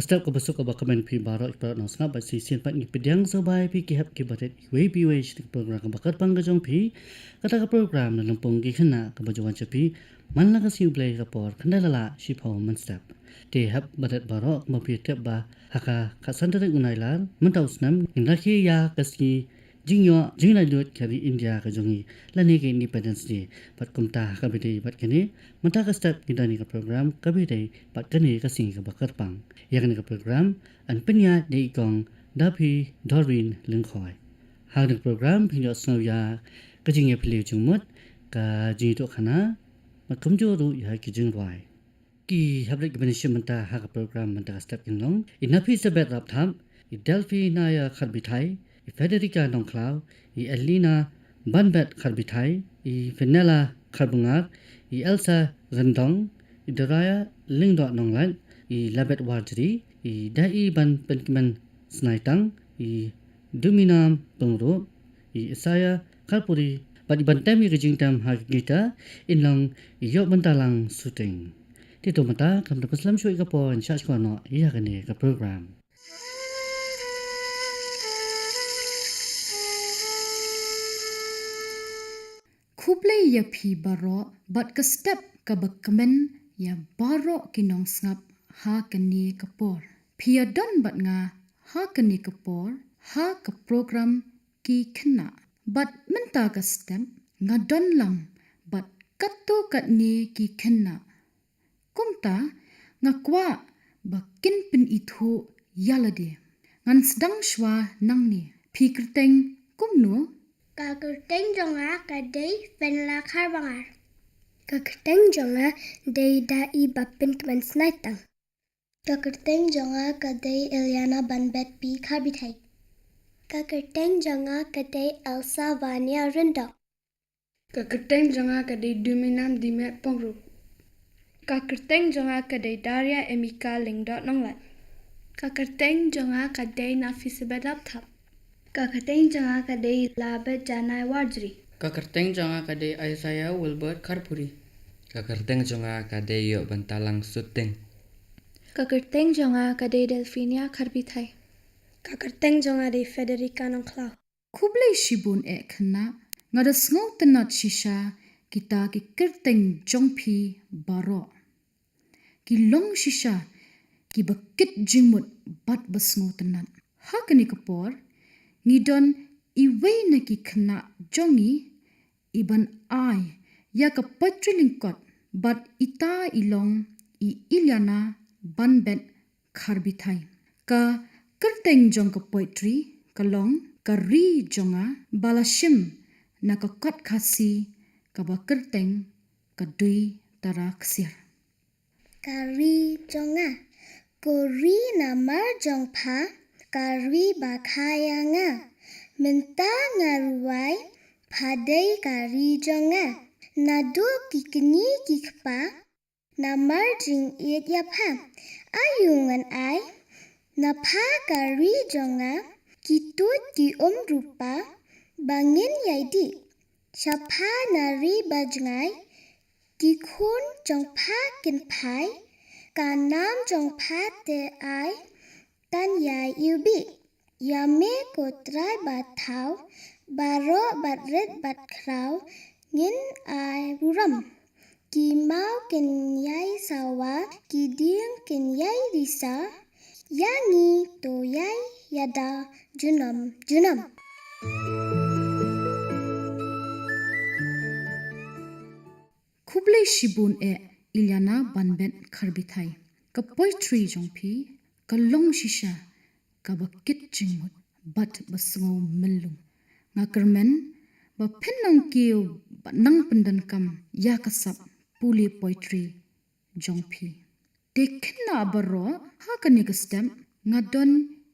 Step ke besok ke bakamen pi baro iparat nang sangap basi sian pat ngi pedang sobai pi kihap ki batet iwe pi we shik program ke bakat panggajong pi kata ke program na lampung ki khana ke bajuan cepi man la ka siu play ka por khandala shi phau man step te hap batet baro ma pi tep ba haka kasandare unai lan mentau snam ngakhi ya kaski jingyo jingnai dot kari India ka jongi lani ke independence day pat kumta ka bidai pat kene menta ka step kidani ka program ka bidai pat kene ka sing ka bakat pang yakni ka program an penya de ikong dapi dorwin lengkhoi hang program pinyo snow ya ka jingye phle chungmot ka ji to khana ma kumjo ru ya ki jingwai ki habrik benishim menta ha ka program menta step inlong inapi sabet rap tham i delphi na ya kharbithai i Federica Nongklau, i Elina Banbet Kharbithai, i Fenella Kharbungar, i Elsa Rendong, i Doraya Lingdot Nonglan, i Labet Wardri, i Dai Ban Penkiman Snaitang, i Duminam Pengro, i Isaya Karpuri, Badi Bantami Rijingtam Hagita, Inlong i Yok Bantalang Suting. Tito mata kam da paslam shui ka po an shach ko no iya kane ka program. Kublai ya pi baro bat ka step ka bakamen ya baro kinong ngap ha kani kapor. Pia don bat nga ha kani kapor ha ka program ki kena. Bat menta ka step nga don lang bat kato kat ni ki kena. Kumta nga kwa bakin pin itu yalade. Ngan sedang shwa nang ni. Pi kerteng kumno Kakerteng jonga kadai Fenella Kharbungar. Kakerteng jonga dai Dai Bapin Kman Snaitang. Kakerteng jonga kadai Eliana Banbet P Kharbithai. Kakerteng jonga kadai Elsa Vania Rendong. Kakerteng jonga kadai Duminam Dimet Pongru. Kakerteng jonga kadai Daria Emika Lingdot Nonglan. Kakerteng jonga kadai Nafisabet Laptop. Kakerteng jonga kadai Labet Janai Wardri. Kakerteng jonga kadai Isaiah Wilbert Karpuri. Kakerteng jonga kadai Yok Bantalang Suting. Kakerteng jonga kadai Delphinia Kharbithai. Kakerteng jonga dai Federica Nongklau. Kublai shibun kena ngada sngo tenat shisha kita ki kerteng jongpi baro. Ki long shisha ki bakit jingmut bat basngo tenat. Hakani kapor ngidon iwe na ki kena jongi iban ai ya ka patrilingkot bat ita ilong i Iliana Banbet Kharbithai. Ka kerteng jong ka poetry kalong ka ri jonga balashim na ka kot khasi ka ba kerteng ka dui tara ksir. Kari jonga. Kori namar jongpa. Kari bakaya nga. Menta ngaruai. Padai kari jonga. Nado kikini kikpa. Namar jing iet yapha. Ayungan ay. Napa kari jonga. Kitut ki rupa. Bangin yaidi. Shapa nari bajngai. Kikun jongpa kinpai. Kanam jongpa te ay. Tan yai yubi. Yame kotrai batau. Baro batret batkrau. Ngin ay buram. Ki mau ken yai sawa. Ki ding ken yai risa. Yangi to yai yada junam junam. Kublai shibun Iliana Banbet Kharbithai. Ka poetry jongpi ka long shisha ka bakit jingmut bat basngo melung. Nga kermen ba penong kiyo ba nang pendan kam ya kasap puli poetry jongpi. De kena baro ha kani ka stem nga don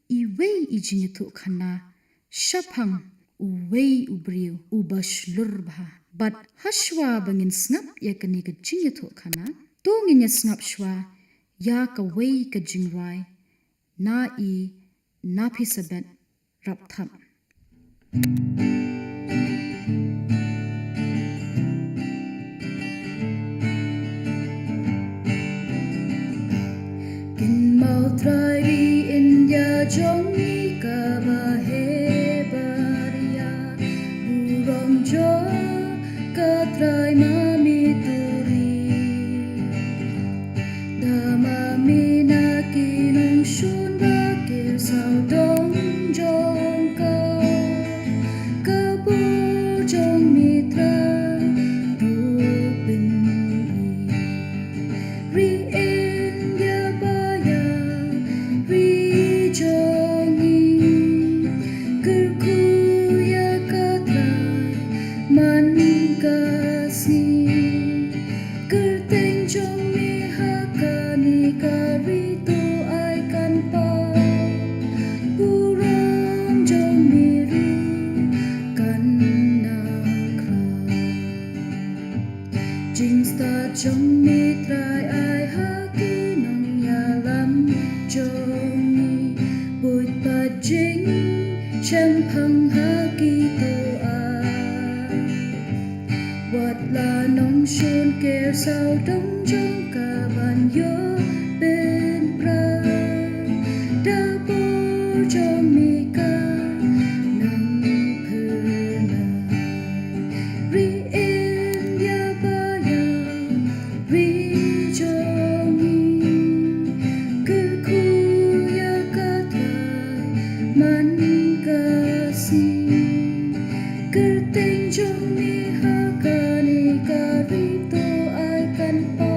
iwe ijinyitu khana shaphang uwe ubriu ubashlur bha. Bat hashwa bangin snap ya kani ka jinyitu khana to nginya snap shwa ya ka wei ka jingrai na i na pisabet rapthap. Kin mau trai ta trong mi trai ai ha ki nong ya lam trong mi bụi ta chính chân phăng ha ki tu a vật là nong shôn kêu sao đông trong cả bàn yo bên pra đã bo trong mi ca nang phư na ri in ya ba ya ri trong mi cứ khu ya ca tha man ca si cứ tình trong mi ha ca ni ca ri to ai kan pa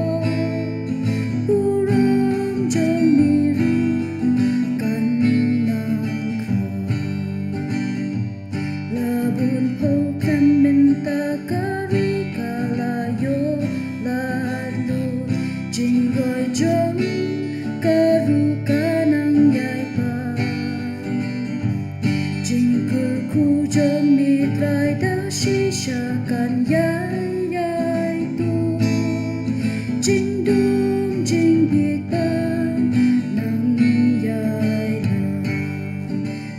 u ram trong mi ru kan nang kha la bun po kan min ta ca ri ca la yo la lu jing roi trong ca ru ca nang yai pa jing cứ khu trong mi trai đã shisha kan yai yai tu jing dum jing big bang nang yai la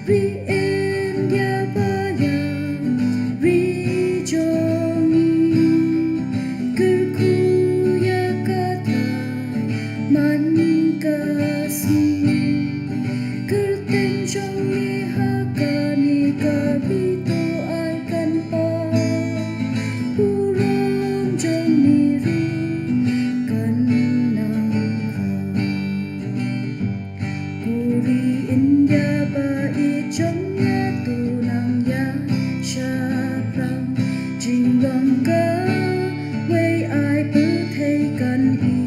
ri in ya ba ya ri trong mi cứ khu ya ca tha man ca si cứ tình trong mi ha ca ni ca ri to ai kan pa u ram trong mi ru kan nang kha Kuri India ba i trong ya tu nang ya sha prang jing long ca way ai pu thei kan i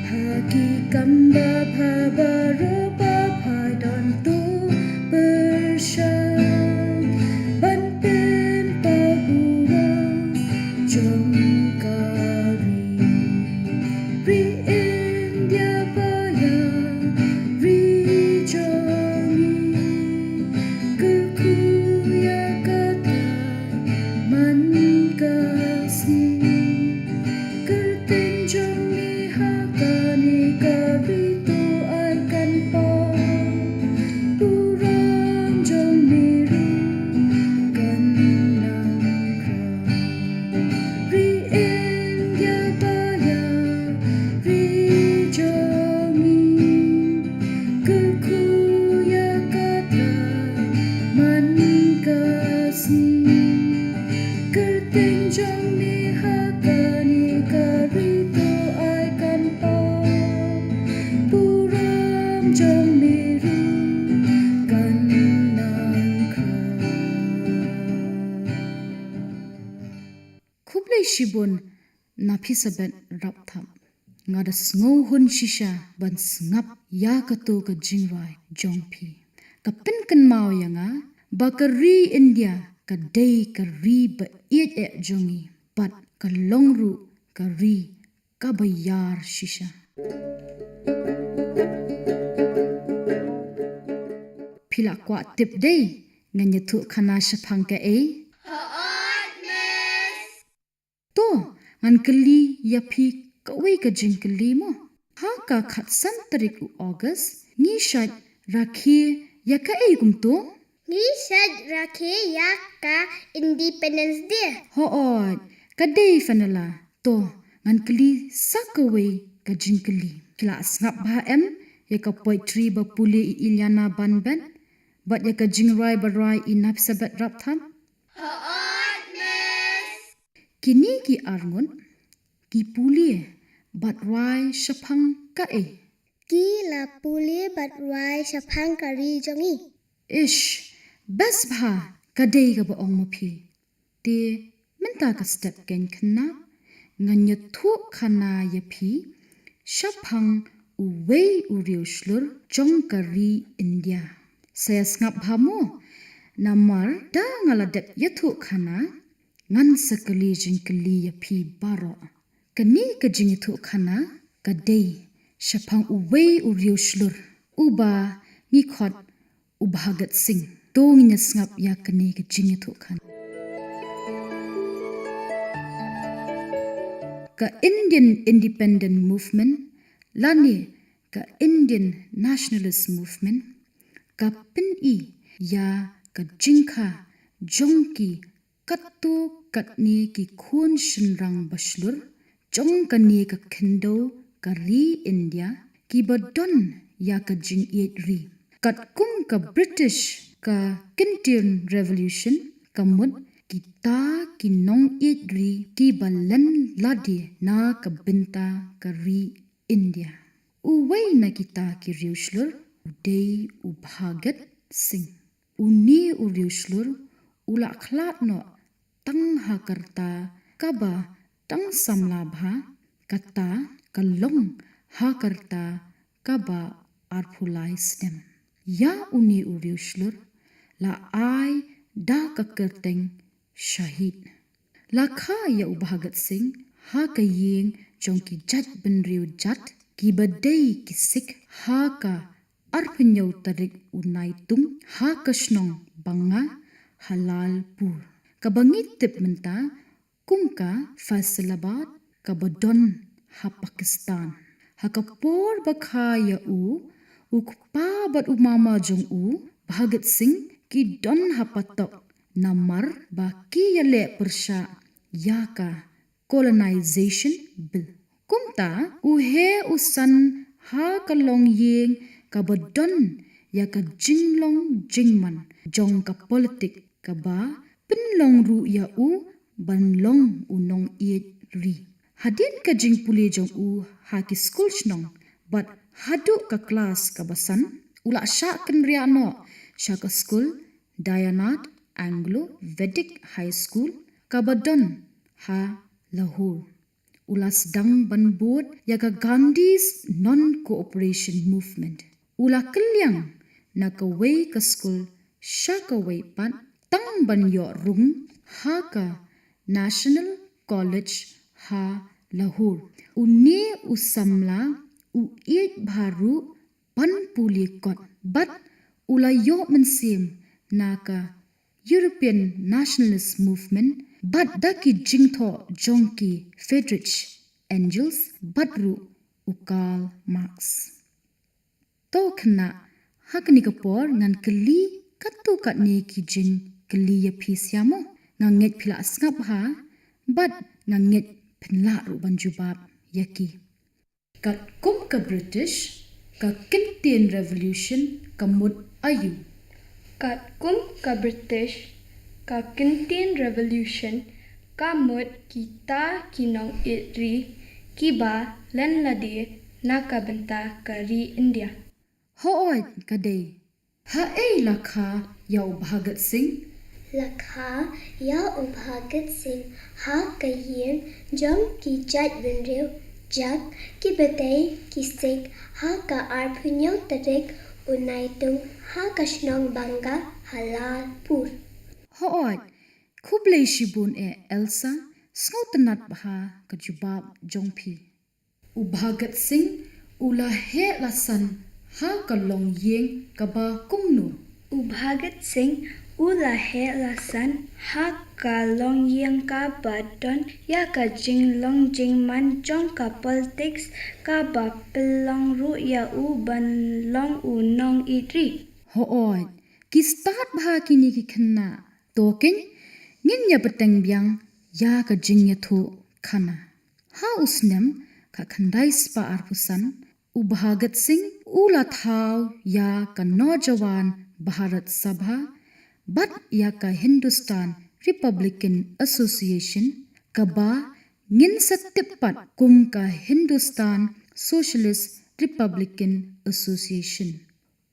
ha ki kam ba pha ba ro ba phai don tu per sha ban pen pa bu ra trong ca ri India ba ya ri trong mi cứ khu ya ca tha man ca si cứ tình trong mi ha ca ni ca ri to ai kan pa u ram trong mi ru kan nang kha ri India ba ya ri trong mi cứ khu ya ca tha man ca si cứ tình trong mi ha ca ni ca ri to ai kan pa u ram trong mi ru kan nang kha khublei shibun na phisaben rap tham nga da sngo hun shisha ban snap ya ka to ka jingrai jongphi ka pen kan mau yanga bakari India ka dei ka ri ba it e jongi bat ka longru ka ri ka bayar shisha phila kwa tip dei nganya thu khana shaphang ka e to ngan kali ya phi kawe ka jing kali mo ha ka khat san tarik u August ni shat rakhi ya ka e gum to Ni sad rakhe ya ka Independence Day. ho oi ka dei fanala to ngan kali sakawe ka jing kali kila snap ba em ya ka poetry ba puli I Ilyana Banben bat ya ka jing rai ba rai inap sabat rap tham kini ki arngun ki puli bat rai shaphang ka e Ki la puli bat rai shaphang kari jongi. ish bas bha ka dei ga ba ong mo phi te menta ka step ken khna nganya thu khana ya phi shaphang u wei u riu shlur jong kari India saya ngap bha mo namar da ngala dep ya thu khana ngan sakali jingkali ya phi baro kani ka jing thu khana ka dei shaphang u wei u riu shlur uba ni khot u bhagat singh tong nya snap ya kani ka jing thu khana ka Indian Independent Movement, lani ka Indian Nationalist Movement, ka pin ya ka jingkha jongki katto katni ki khun shinrang bashlur jong ka ni ka kendo ka ri India ki badon ya ka jing ri kat kum ka British ka Kintian Revolution kamut kita ki nong ri ki balan ladi na ka binta ka ri India uway na kita ki riushlur udai ubhagat sing uni uriushlur ula khlat no tang hakarta kaba tang samlabha kata kalong hakarta kaba arphulai stem ya uni uriushlur la ai da kakerteng shahid la kha ya ubhagat sing ha kayeng jongki jat benriu jat ki badai ki sik ha ka arpnyau tarik unai tung ha kashnong banga halal pur kabangit tip menta kumka Faisalabad kabadon ha Pakistan ha kapor bakha ya u pa bat umama jong Bhagat Singh ki don ha patok namar ba ki yale persha yaka colonization bill kumta he usan ha kalong yeng kabadon ya ka jinglong jingman jong ka politik ka ba pinlong ru ya banlong unong iet ri hadin ka jingpuli jong ha ki school snong but hadu ka class ka basan ula sha kan ria no sha ka school Dayanat Anglo Vedic High School kabadon ha Lahore ulas dang banbod ya ka Gandhi's non-cooperation movement ula kelyang na ka way ka school sha ka way pan tang ban yo rung ha ka National College ha Lahore uni usamla uiet bharu pan puli kot but ula yo mensim na ka European Nationalist Movement but daki jingtho jongki Friedrich Engels badru ukal Marx to khna hakni kapor ngan kli kattu katni ki jing kli ya phisyamo nganget phila asngap ha but nganget phinla ru banjubab yaki kat kum ka British ka Kintian Revolution kamut ayu kat kum ka British ka Kintian Revolution kamut kita kinong itri kiba len ladi na kabenta ka ri India hoot kadai ha ei lakha ya Bhagat Singh lakha ya Bhagat Singh ha kayeng jong ki jat benriu jat ki badai ki sik ha ka arphnyau tarik unai tung ha kashnong banga halal pur hoot khublei shibun Elsa sngotanat bha kajubab jongphi Bhagat Singh ula he lasan ha kalong yeng kaba kumnu Bhagat Singh ula he lasan ha ka long yang ka badon ya ka jing long jing man jong ka politics ka ba pelong ru ya ban long nong itri hoot ki start bha kini ki khanna token ngin ya pateng byang ya ka jing ya thu khana ha usnem ka khandai spa arpusan Bhagat Singh ula thau ya ka Naujawan Bharat Sabha but ya ka Hindustan Republican Association ka ba ngin satipat kum ka Hindustan Socialist Republican Association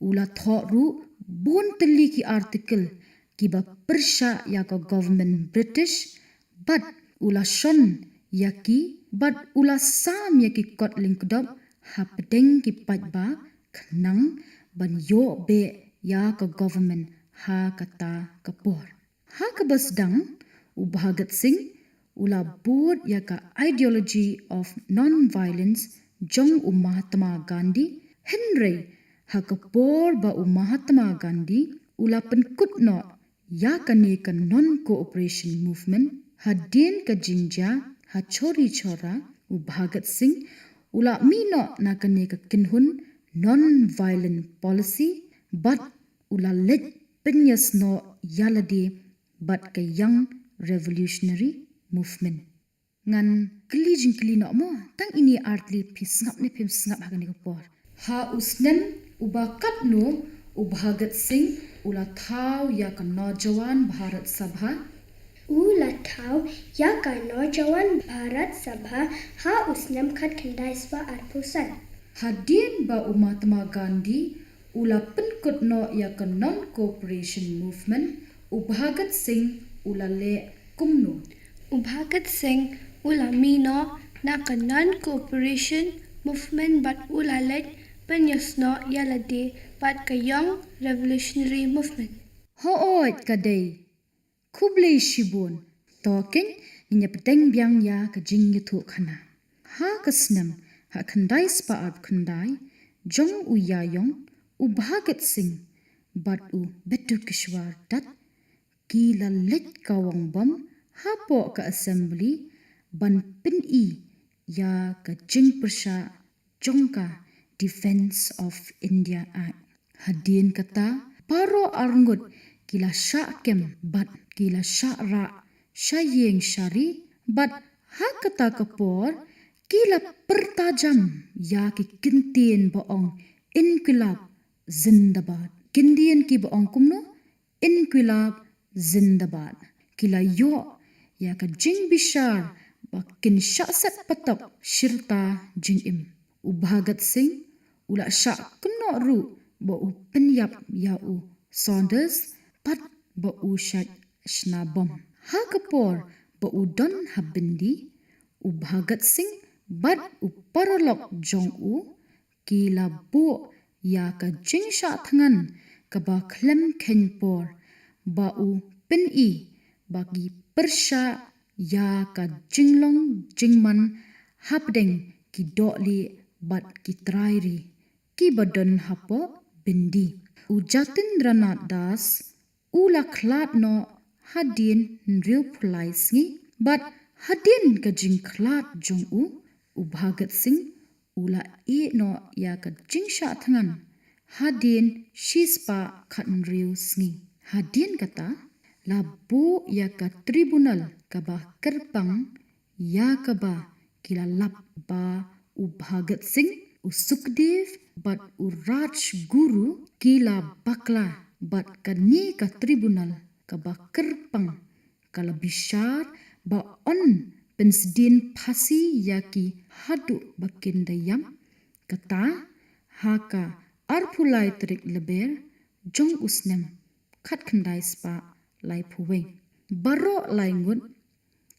ula thoru bon tali ki article ki ba persha ya ka government British but ula shon ya ki but ula sam ya ki kot linkdop hapdeng ki pajba khnang ban yo be ya ka government ha kata kapor ha ka basdang Bhagat Singh ula board ya ka ideology of non-violence jong Mahatma Gandhi Henry ha kapor ba Mahatma Gandhi ula penkut no ya ka ne ka non-cooperation movement hadin ka jinja ha chori chora Bhagat Singh ula mino na kane ka kinhun non-violent policy but ula let penyas no yalade but ka young revolutionary movement. Ngan keli no mo tang ini artli pisngap ne pim sngap hakane ka por. Ha usnem ubakat no Bhagat Singh ula thau ya ka Naujawan Bharat Sabha Latau ya ka Naujawan Bharat Sabha ha usnem khat khandaiswa arpusan. Hadin ba Mahatma Gandhi ula penkut no ya ka non-cooperation movement Bhagat Singh ula le kumno. Bhagat Singh ula mino na ka non-cooperation movement but ula let penyasno yalade but ka young revolutionary movement. Hoot kadai Kublai Shibun token ninya peteng biang ya ka jing yutu khana. Ha kasnam ha khandai spa ab khandai jong u yayong Bhagat Singh but betu kishwar dat kila let kawang bam ha po ka assembly ban pin ya ka jing persha jongka Defense of India Act. Hadin kata paro arngut kila sya kem bat kila sya ra syayeng syari bat ha kata kapor kila pertajam ya ki kintin boong inkilab zindabad. Kindian ki boong kumno inkilab zindabad. Kila yo ya ka jing bishar bakin syasat patap syirta jing im. Bhagat Singh ula syak kena ru ba penyap ya Saunders pat ba syat shnabam. Ha kapor ba don habindi Bhagat Singh bat paralok jong kila bo ya ka jingsha thangan ka ba klem kenpor ba pen bagi persya ya ka jinglong jingman hapdeng ki dokli bat ki trairi ki badan hapo bindi. Jatindranath Das ula khlat no hadin nriu pulai sngi bat hadin ka jing khlat jong Bhagat Singh ula no ya ka jingsha thangan hadin shispa khat nriu sngi. Hadin kata labo ya ka tribunal ka ba kerpang ya ka ba kila lap ba Bhagat Singh Sukdev bat Raj Guru kila bakla bat kani ka tribunal ka ba kerpang kala bishar ba on pensdin phasi yaki hadu bakin dayam kata haka arphulai trik leber jong usnem khat khandai spa lai phuwe baro lai ngut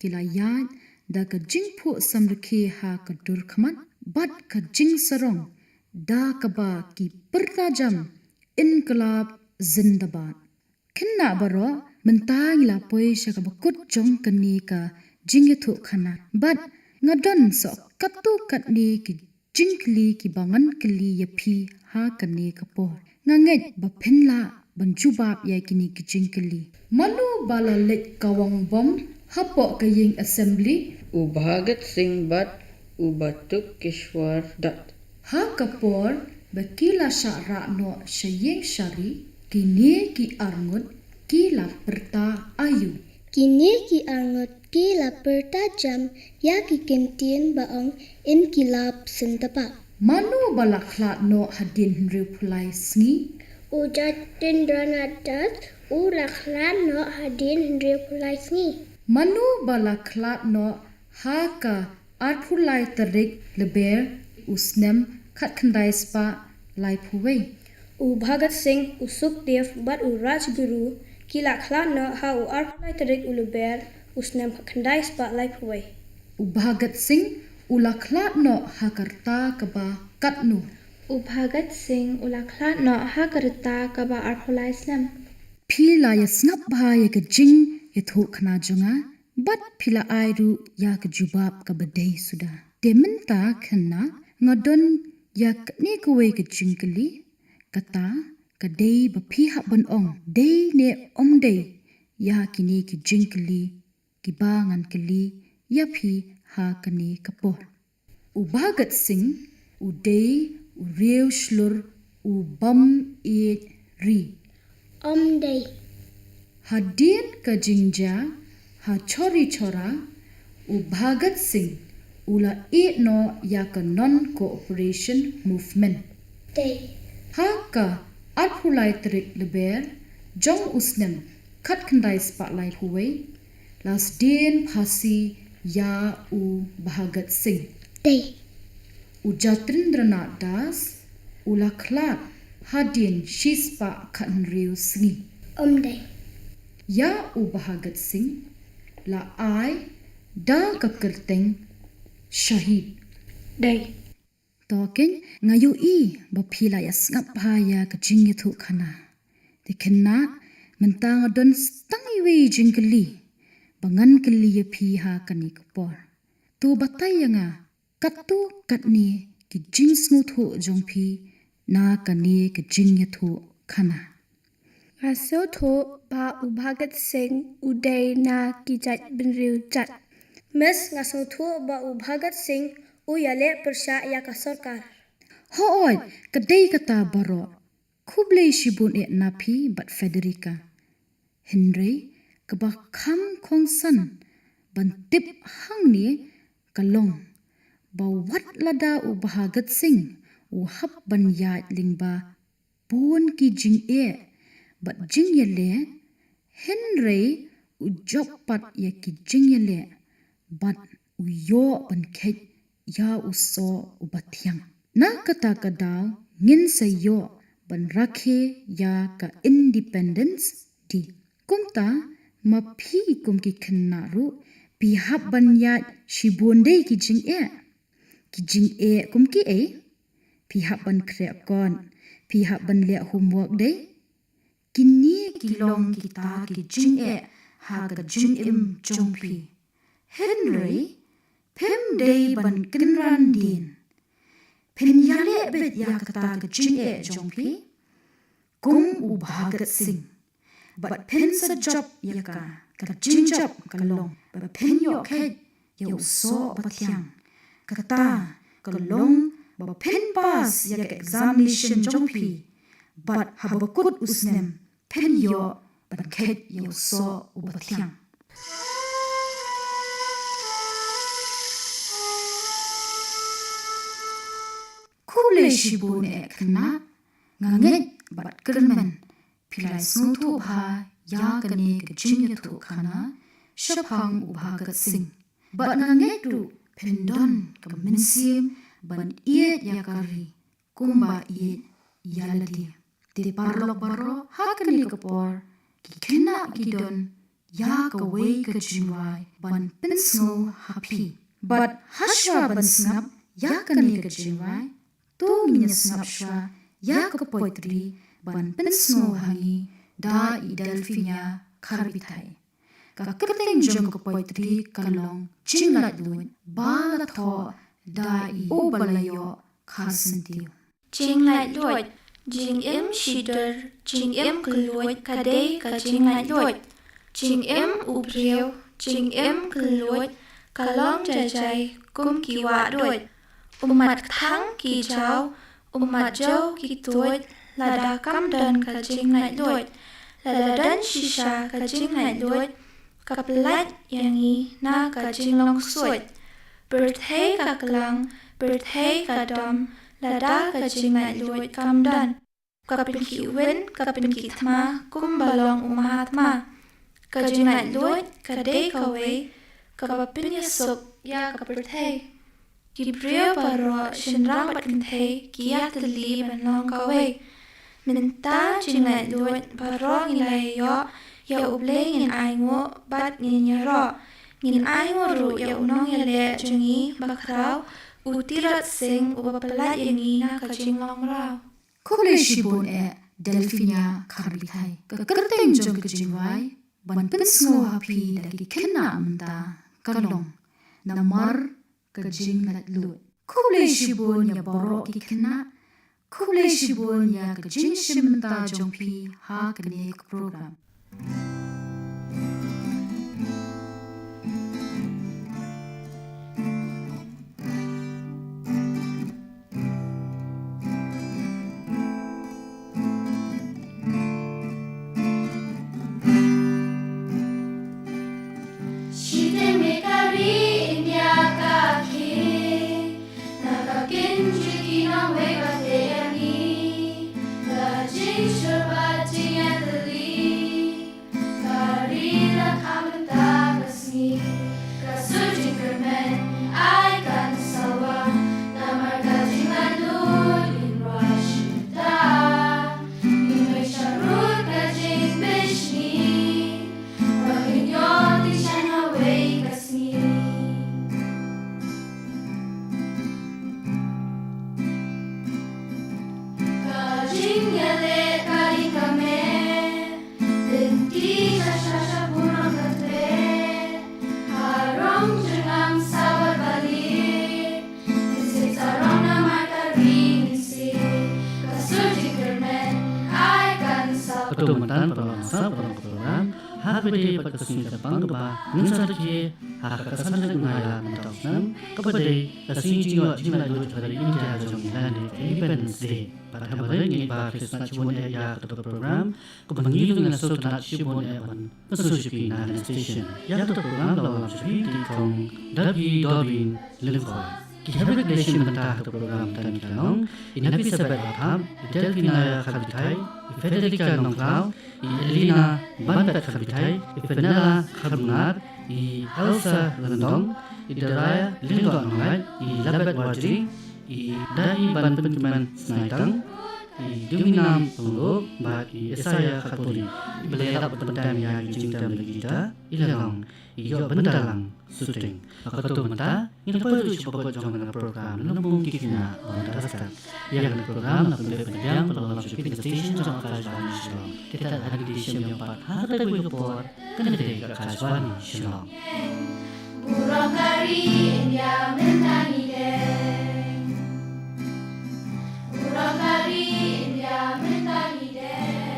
kila yad da ka jingphu samrkhe ha ka durkhman bat ka jing sarong da ka ba ki pertajam inkilab zindabad. Kena baro mentang la poisha ka bakut jong kani ka jingithu khana bat ngadon so katu katni ki jingkli ki bangan kli yapi ha kani ka por nganget ba phenla banjubab ya kini ki jingkli manu bala let kawang bom hapo ka ying assembly Bhagat Singh bat Batuk Kishwar Dat. ha kapor bakila syara no syayeng syari kini ki arngut kila perta ayu. Kini ki angut ki lapar tajam ya ki kintin baong inkilab sindabad. Manu balaklat no hadin nriu pulai sngi Jatindranath Das laklan no hadin nriu pulai sngi. Manu balaklat no haka arphulai tarik leber usnem khat khandai spa lai phuwe. Bhagat Singh Sukdev bat Raj Guru kila khlan no ha arphulai tarik uluber usnem khandai spa lai phuwe. Bhagat Singh ulaklat no hakarta kaba katnu. Bhagat Singh khlan no ha karta kaba arphulai snem. Phila ya snap bha ya ka jing ya tho khna junga bat phila airu ya ka jubab ka badai suda. Dementa khna ngadon ya kni kuwe ka jingkli kata kadai ba phi ha ban ong dei ne om dei ya kini ki jingkli ki bangan kli ya phi ha kani kapor. u Bhagat Singh u Day u Reu Shlur u Bam e Ri Day. Hadin ka Jingja ha chori chora u Bhagat Singh ula e no ya ka non-cooperation movement Day. ha ka Arphulai Trik Leber Jong Usnem Khat Khandai Spotlight Huwei Las Din Phasi Ya u Bhagat Singh Day. u Jatrindranath Das ula Khlak Hadin Shispa Khan Riu Singh Day. Ya u Bhagat Singh la ai da ka kerteng Shahid Day. Token ngayu I ba phila ya ngap ha ya ka jing thu khana tikhenna mentang don stang iwe jingli bangan kli ya phi ha kani kapor tu batai nga katu katni ki jing snu thu jong phi na kani ka jing thu khana Ngaso tho ba u Bhagat Singh u Day na ki chat bin riu chat. Mes ngasong thu ba u Bhagat Singh u yale persya ya ka sarkar. ho oi kadai kata baro khuble shibun e na phi bat Federica Henry kaba kham khong san ban tip hang ni kalong ba wat lada u Bhagat Singh u hap ban ya lingba bun ki jing e bat jing ye le Henry u job pat ye ki jing ye le bat u yo ban khet ya u so u bathyang na kata kadaw ngin sa yo ban rakhe ya ka independence di kumta ma phi kum ki khanna ru pi hab ban ya shibonde ki jing e kum ki e pi hab ban kre kon pi hab ban le homework de kinni ki long ki ta ki jing e ha ka jing im chong phi Henry phem day ban kinran din phen yale bet ya kata ka jing e jong phi kum u Bhagat Singh but pen sa job ya ka jing job ka long ba pen yo khet yo so bathyang kata ka long ba pen pass ya ka examination jong phi but habakut usnem pen yo ban khet yo so u bathyang Kule shibun ekna nganget bat kermen pilai snutu bha ya kane ke jing thu khana shapang u Bhagat Singh bat nganget ru pendon ka minsim ban iet ya kari kumba iet yaladi ti parlok baro ha kane kapor ki kena gidon ya ka wei ka jingwai ban pinsno happy but hashwa ban snap ya kane ka jingwai to minya snap shwa ya ka poetry ban pinsno hangi da I delfinya kharbithai ka kerteng jong ka poetry kalong chinglat luin ba la tho da I obalayo kharsantiu Chinglat Lloyd, Jing M. Shider, Jing M. Kloyd, Kadei, Kajinglat Lloyd, Jing M. Ubriel, Jing M. Kloyd, Kalong Jajai, Kum Kiwa Lloyd, Umat Thang Ki Chao, Umat Joe Ki Toyd, Lada Kamdan Kajinglat Lloyd, Lada Dan Shisha Kajinglat Lloyd, Kaplat Yangi Na Kajinglong Suit, Birthday Kaklang, Birthday Kadam, Lada Kajinglat Lloyd Kamdan, Kapin Ki Win, Kapin Ki Thma, Kumbalong Umahatma, Kajinglat Lloyd, Kadei Kawe, Kapin Yasuk, Ya Kapirthei, Gibril Baro, Shinram Batintei, Kia Tali Banlong Kawe, Minta Jinglat Lloyd, Baro Ngilay Yo, Ya Uble Ngin Aingo, Bat Ngin Yaro, Ngin Aingo Ru, Ya Unong Yale, Jungi, Bakrao, Utirat Singh upapalat yangi na kajinglong rao. Kule shibun e delfinya kharbithai ka kerteng jong ka jingwai ban pinsno happy da ki kenna amta kalong namar ka jinglat lu kule shibun ya boro ki kenna kule shibun ya ka jing shimta jong phi ha kane program mantan program habede pagkasing kapang ba nunsa dake hakasan na ngaya mentasnam kapade kasing jiwa jimla do dari India jong ilane Independence Day pada hari ini ba Krisna chibon ya program kebangilu dengan sultan chibon ewan pesusupi na station ya program lawan supi di kong dabi dobin lingkoi Kihabit nation mentah program tan kalong inapi sabat atham Delphina Khabitai Federica Nongklau Elina Bandat Khabitai Fenella Khabungar Elsa Landong Daraya Lingkot Nongai Labat Wajri Dai Ban Penkiman Snaitang Duminam Penglo Bagi Esaya Khatoli Belerap Pentam yang Jingdam Legita Ilalong Iyo Bendalang Suting Akato Mata Ini perlu coba jangan program Lembung Kikina Ondastar Yang program Pendidikan Pelawak Shopping Station Jangan Kajwan Shillong Kita ada di Shillong 4 Harta Gue Report Kena Dek Kajwan Shillong Burung kari India mentani deng Burung kari India mentani deng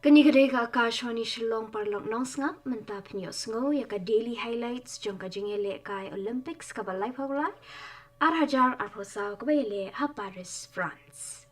Kini-kini Akashwani Shillong Parlok Nong Sngap Mentap News Ngo Yaka Daily Highlights Jongka Jingele Kai Olympics Kabalai Paulai Arhajar Arhosaw Kabayele Ha Paris, France.